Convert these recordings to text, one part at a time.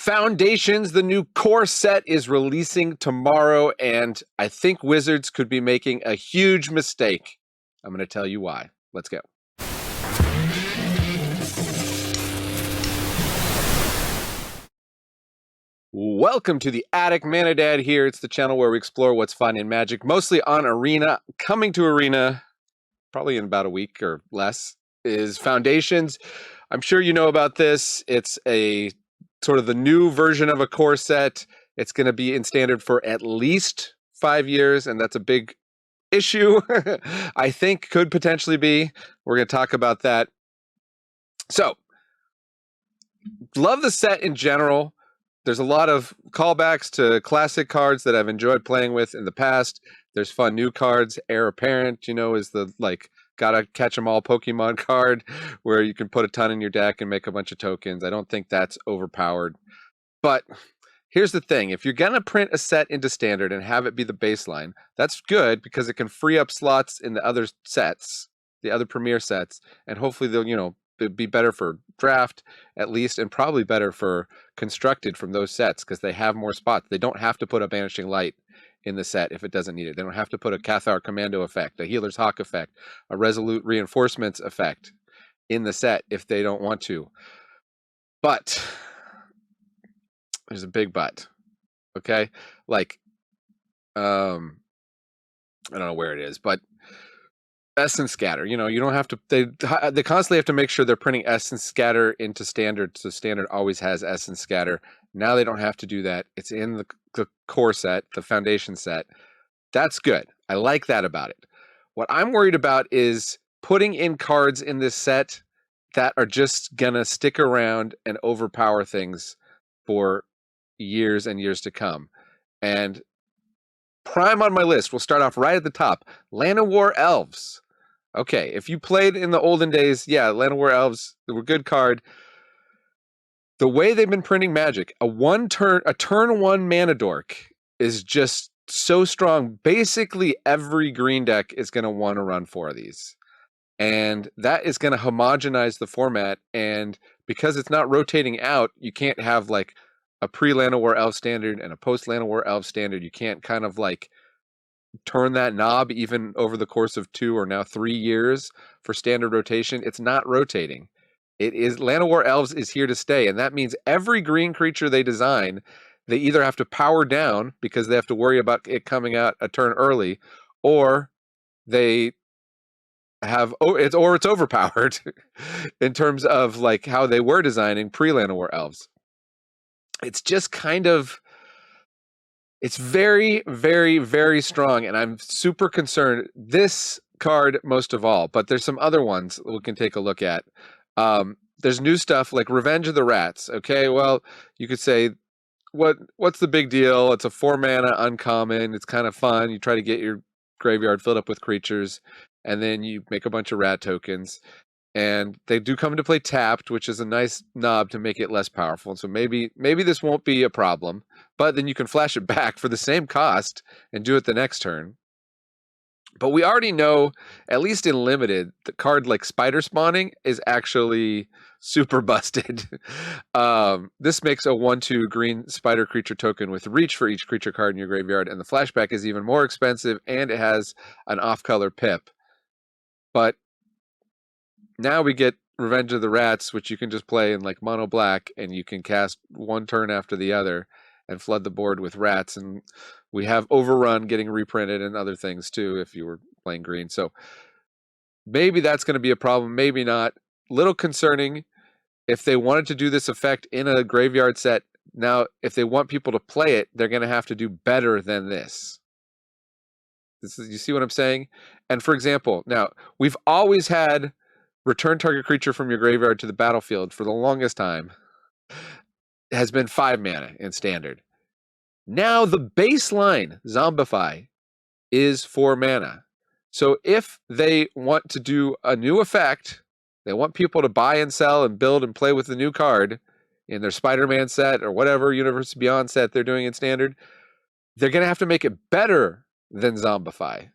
Foundations, the new core set, is releasing tomorrow, and I think Wizards could be making a huge mistake. I'm going to tell you why. Let's go. Welcome to the Attic. ManaDad here. It's the channel where we explore what's fun in Magic, mostly on Arena. Coming to Arena, probably in about a week or less, is Foundations. I'm sure you know about this. It's a sort of the new version of a core set. It's going to be in Standard for at least 5 years, and that's a big issue. I think could potentially be. We're going to talk about that. So, love the set in general. There's a lot of callbacks to classic cards that I've enjoyed playing with in the past. There's fun new cards. Heir Apparent, you know, is the gotta catch 'em all Pokemon card where you can put a ton in your deck and make a bunch of tokens. I don't think that's overpowered. But here's the thing. If you're gonna print a set into Standard and have it be the baseline, that's good because it can free up slots in the other sets, the other premier sets, and hopefully they'll, it'd be better for draft at least, and probably better for constructed from those sets because they have more spots. They don't have to put a Banishing Light in the set if it doesn't need it. They don't have to put a Cathar Commando effect, a Healer's Hawk effect, a Resolute Reinforcements effect in the set if they don't want to. But there's a big but. Okay? I don't know where it is, but Essence Scatter, you don't have to, they constantly have to make sure they're printing Essence Scatter into Standard, so Standard always has Essence Scatter. Now they don't have to do that. It's in the core set, the Foundation set. That's good. I like that about it. What I'm worried about is putting in cards in this set that are just gonna stick around and overpower things for years and years to come. And prime on my list, we'll start off right at the top, Llanowar Elves. Okay, if you played in the olden days, yeah, Llanowar Elves, they were a good card. The way they've been printing Magic, a turn one mana dork is just so strong. Basically, every green deck is going to want to run 4 of these. And that is going to homogenize the format. And because it's not rotating out, you can't have like a pre-Llanowar Elf Standard and a post-Llanowar Elf Standard. You can't kind of turn that knob even over the course of 2 or now 3 years for Standard rotation. It's not rotating. It is Llanowar Elves is here to stay, and that means every green creature they design, they either have to power down because they have to worry about it coming out a turn early, or they have it's overpowered in terms of how they were designing pre-Llanowar Elves. It's just kind of, it's very, very, very strong, and I'm super concerned. This card most of all, but there's some other ones we can take a look at. There's new stuff like Revenge of the Rats. Okay, well, you could say, what's the big deal? It's a 4 mana uncommon. It's kind of fun. You try to get your graveyard filled up with creatures, and then you make a bunch of rat tokens. And they do come into play tapped, which is a nice knob to make it less powerful. So maybe this won't be a problem, but then you can flash it back for the same cost and do it the next turn. But we already know, at least in Limited, the card like Spider Spawning is actually super busted. This makes a 1/2 green spider creature token with reach for each creature card in your graveyard, and the flashback is even more expensive, and it has an off-color pip. But now we get Revenge of the Rats, which you can just play in mono black, and you can cast 1 turn after the other and flood the board with rats. And we have Overrun getting reprinted and other things too if you were playing green. So maybe that's going to be a problem, maybe not. Little concerning if they wanted to do this effect in a graveyard set. Now, if they want people to play it, they're going to have to do better than this. You see what I'm saying? And for example, now we've always had return target creature from your graveyard to the battlefield for the longest time. It has been 5 mana in Standard. Now the baseline Zombify is 4 mana. So if they want to do a new effect, they want people to buy and sell and build and play with the new card in their Spider-Man set or whatever Universe Beyond set they're doing in Standard, they're going to have to make it better than Zombify.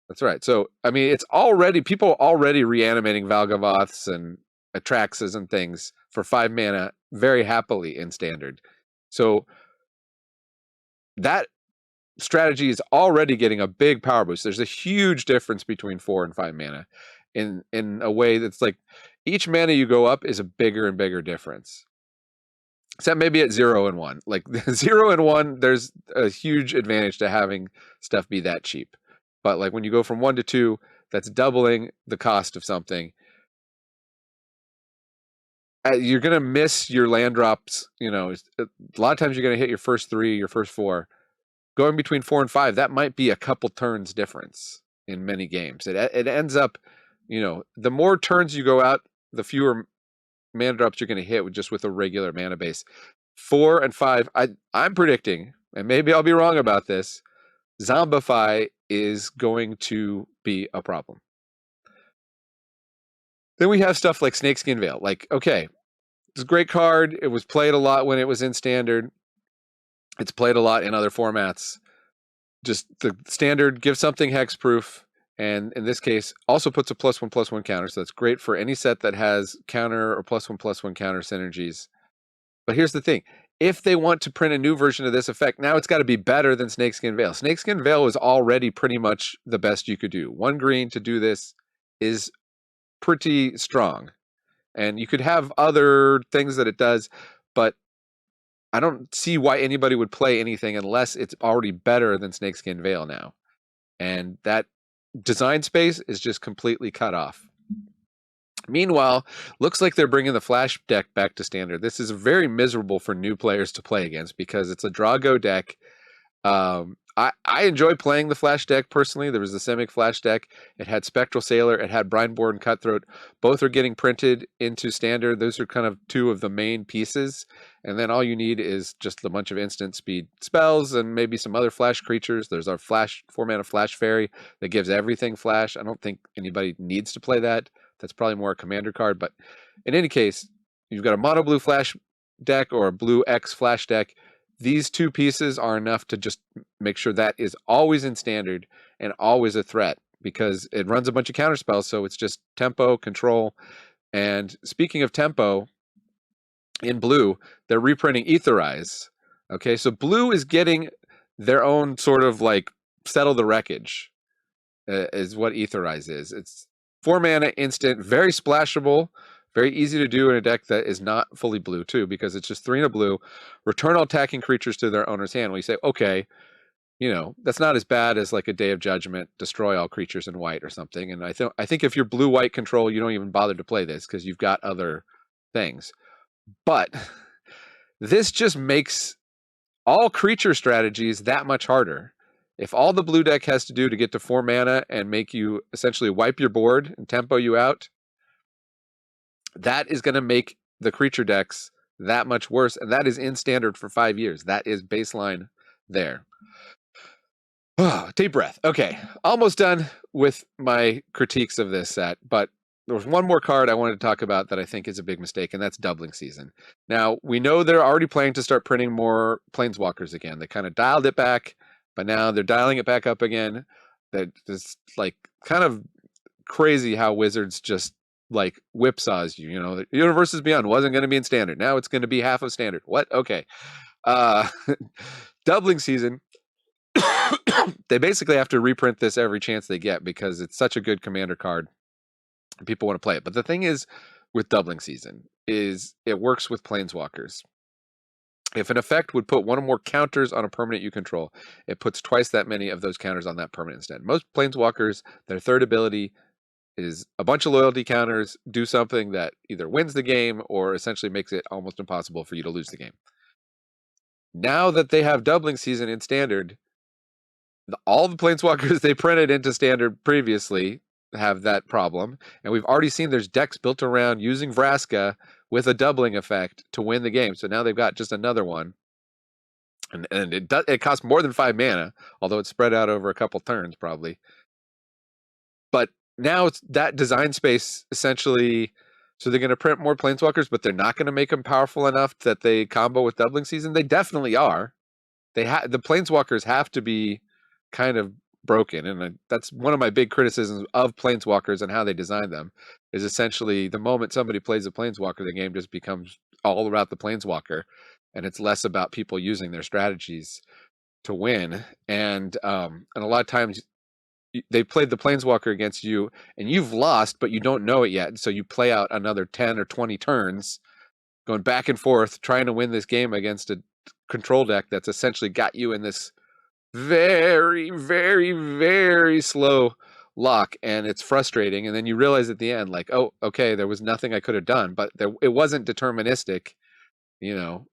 That's right. So, I mean, it's already, people are already reanimating Valgavoths and Atraxas and things for 5 mana very happily in Standard. So that strategy is already getting a big power boost. There's a huge difference between 4 and 5 mana in a way that's like each mana you go up is a bigger and bigger difference. Except maybe at 0 and 1. Like 0 and 1, there's a huge advantage to having stuff be that cheap. But like when you go from 1 to 2, that's doubling the cost of something. You're going to miss your land drops. You know, a lot of times you're going to hit your first 3, your first 4. Going between 4 and 5, that might be a couple turns difference in many games. It ends up, you know, the more turns you go out, the fewer mana drops you're going to hit with a regular mana base. 4 and 5, I'm predicting, and maybe I'll be wrong about this, Zombify is going to be a problem. Then we have stuff like Snakeskin Veil. Like, okay, it's a great card. It was played a lot when it was in Standard. It's played a lot in other formats. Just the Standard gives something hexproof, and in this case, also puts a +1/+1 counter. So that's great for any set that has counter or +1/+1 counter synergies. But here's the thing. If they want to print a new version of this effect, now it's got to be better than Snakeskin Veil. Snakeskin Veil is already pretty much the best you could do. 1 green to do this is pretty strong. And you could have other things that it does, but I don't see why anybody would play anything unless it's already better than Snakeskin Veil now. And that design space is just completely cut off. Meanwhile, looks like they're bringing the Flash deck back to Standard. This is very miserable for new players to play against because it's a draw-go deck. I enjoy playing the Flash deck personally. There was the Simic Flash deck. It had Spectral Sailor. It had Brineborn, Cutthroat. Both are getting printed into Standard. Those are kind of 2 of the main pieces. And then all you need is just a bunch of instant speed spells and maybe some other Flash creatures. There's our 4-mana Flash Fairy that gives everything Flash. I don't think anybody needs to play that. That's probably more a commander card. But in any case, you've got a mono blue Flash deck or a blue X Flash deck. These 2 pieces are enough to just make sure that is always in Standard and always a threat because it runs a bunch of counter spells. So it's just tempo, control. And speaking of tempo, in blue, they're reprinting Aetherize. Okay, so blue is getting their own sort of like settle the wreckage is what Aetherize is. It's 4 mana instant, very splashable. Very easy to do in a deck that is not fully blue, too, because it's just 3 and a blue. Return all attacking creatures to their owner's hand. We say, okay, you know, that's not as bad as like a Day of Judgment, destroy all creatures in white or something. And I think if you're blue-white control, you don't even bother to play this because you've got other things. But this just makes all creature strategies that much harder. If all the blue deck has to do to get to 4 mana and make you essentially wipe your board and tempo you out, that is going to make the creature decks that much worse. And that is in Standard for 5 years. That is baseline there. Deep breath. Okay. Almost done with my critiques of this set. But there was one more card I wanted to talk about that I think is a big mistake, and that's Doubling Season. Now, we know they're already planning to start printing more Planeswalkers again. They kind of dialed it back, but now they're dialing it back up again. That is like kind of crazy how Wizards just like whipsaws you. You know, the Universes Beyond wasn't going to be in Standard. Now it's going to be half of Standard. What? Okay. Doubling Season. They basically have to reprint this every chance they get because it's such a good commander card. People want to play it. But the thing is with Doubling Season is it works with Planeswalkers. If an effect would put 1 or more counters on a permanent you control, it puts twice that many of those counters on that permanent instead. Most Planeswalkers, their third ability is a bunch of loyalty counters, do something that either wins the game or essentially makes it almost impossible for you to lose the game. Now that they have Doubling Season in Standard, all the Planeswalkers they printed into Standard previously have that problem. And we've already seen there's decks built around using Vraska with a doubling effect to win the game. So now they've got just another one. And it costs more than 5 mana, although it's spread out over a couple turns probably. But now it's that design space essentially. So they're going to print more Planeswalkers, but they're not going to make them powerful enough that they combo with Doubling Season. They definitely are. The Planeswalkers have to be kind of broken, and that's one of my big criticisms of planeswalkers and how they design them. Is essentially the moment somebody plays a planeswalker, the game just becomes all about the planeswalker, and it's less about people using their strategies to win. And a lot of times they played the planeswalker against you, and you've lost, but you don't know it yet. So you play out another 10 or 20 turns, going back and forth, trying to win this game against a control deck that's essentially got you in this very, very, very slow lock, and it's frustrating. And then you realize at the end, like, oh, okay, there was nothing I could have done, but it wasn't deterministic, you know.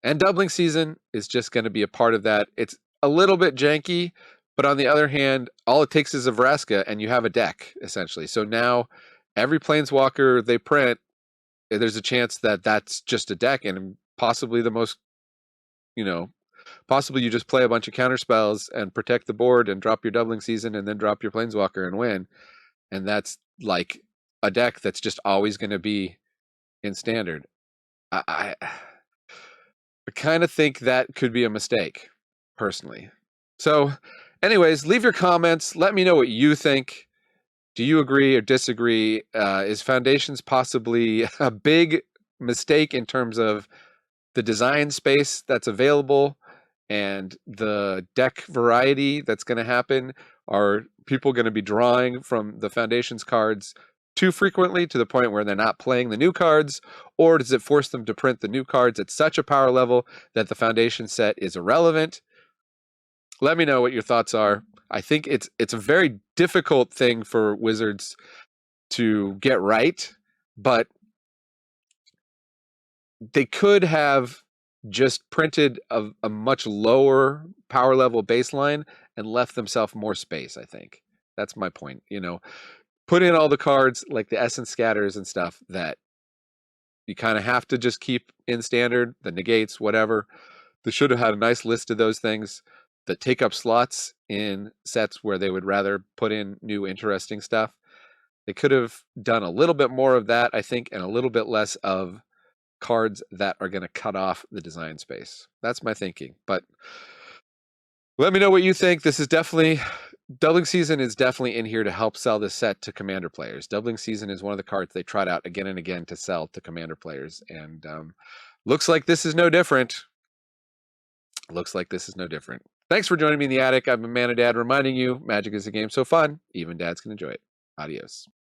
And doubling season is just going to be a part of that. It's a little bit janky, but on the other hand, all it takes is a Vraska, and you have a deck essentially. So now every planeswalker they print, there's a chance that that's just a deck, and possibly the most, possibly you just play a bunch of counter spells and protect the board and drop your doubling season and then drop your planeswalker and win. And that's like a deck that's just always going to be in standard. I kind of think that could be a mistake, personally. So, anyways, leave your comments. Let me know what you think. Do you agree or disagree? Is Foundations possibly a big mistake in terms of the design space that's available and the deck variety that's going to happen? Are people going to be drawing from the Foundations cards too frequently to the point where they're not playing the new cards? Or does it force them to print the new cards at such a power level that the Foundation set is irrelevant? Let me know what your thoughts are. I think it's a very difficult thing for Wizards to get right, but they could have just printed a much lower power level baseline and left themselves more space, I think. That's my point. Put in all the cards like the Essence Scatters and stuff that you kind of have to just keep in standard, the negates, whatever. They should have had a nice list of those things that take up slots in sets where they would rather put in new interesting stuff. They could have done a little bit more of that, I think, and a little bit less of cards that are going to cut off the design space. That's my thinking. But let me know what you think. This is definitely, Doubling Season is definitely in here to help sell this set to Commander players. Doubling Season is one of the cards they tried out again and again to sell to Commander players. And looks like this is no different. Looks like this is no different. Thanks for joining me in the attic. I'm ManaDad, reminding you, Magic is a game so fun, even dads can enjoy it. Adios.